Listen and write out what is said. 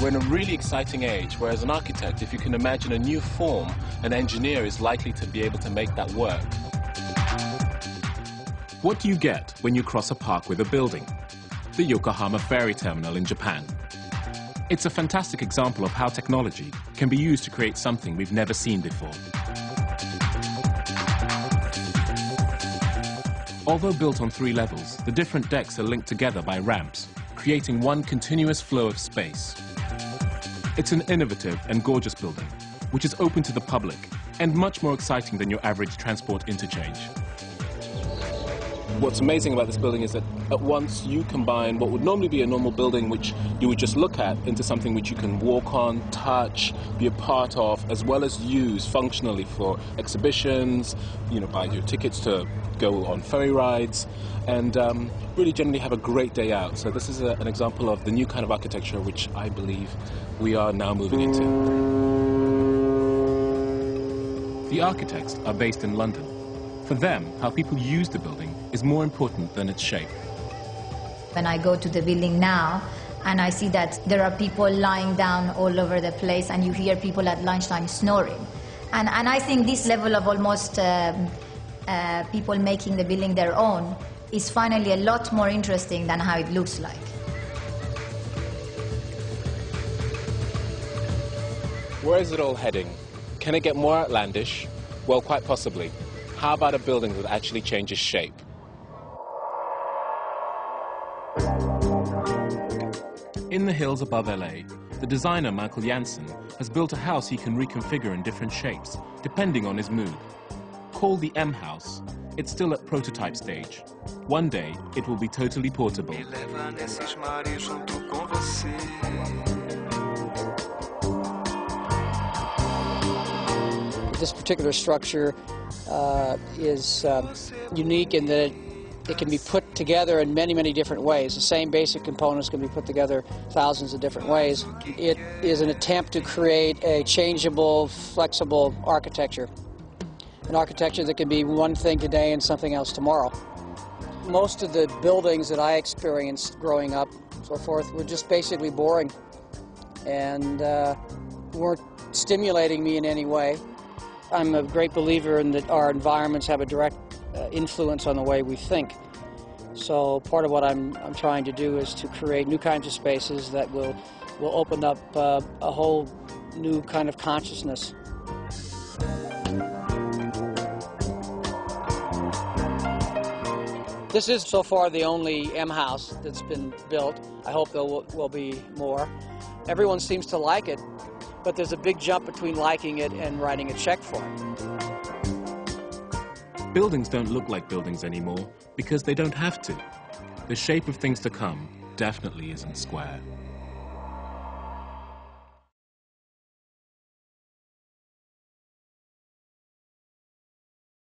We're in a really exciting age, where as an architect, if you can imagine a new form, an engineer is likely to be able to make that work. What do you get when you cross a park with a building? The Yokohama Ferry Terminal in Japan. It's a fantastic example of how technology can be used to create something we've never seen before. Although built on 3 levels, the different decks are linked together by ramps, creating one continuous flow of space. It's an innovative and gorgeous building, which is open to the public and much more exciting than your average transport interchange. What's amazing about this building is that at once you combine what would normally be a normal building which you would just look at into something which you can walk on, touch, be a part of, as well as use functionally for exhibitions, buy your tickets to go on ferry rides, and really generally have a great day out. So this is an example of the new kind of architecture which I believe we are now moving into. The architects are based in London. For them, how people use the building is more important than its shape. When I go to the building now and I see that there are people lying down all over the place and you hear people at lunchtime snoring. And I think this level of almost people making the building their own is finally a lot more interesting than how it looks like. Where is it all heading? Can it get more outlandish? Well, quite possibly. How about a building that actually changes shape? In the hills above LA, the designer Michael Janssen has built a house he can reconfigure in different shapes, depending on his mood. Called the M House, it's still at prototype stage. One day, it will be totally portable. This particular structure is unique in that it can be put together in many, many different ways. The same basic components can be put together thousands of different ways. It is an attempt to create a changeable, flexible architecture. An architecture that can be one thing today and something else tomorrow. Most of the buildings that I experienced growing up, so forth, were just basically boring and weren't stimulating me in any way. I'm a great believer in that our environments have a direct influence on the way we think. So part of what I'm trying to do is to create new kinds of spaces that will open up a whole new kind of consciousness. This is so far the only M house that's been built. I hope there will be more. Everyone seems to like it, but there's a big jump between liking it and writing a check for it. Buildings don't look like buildings anymore because they don't have to. The shape of things to come definitely isn't square.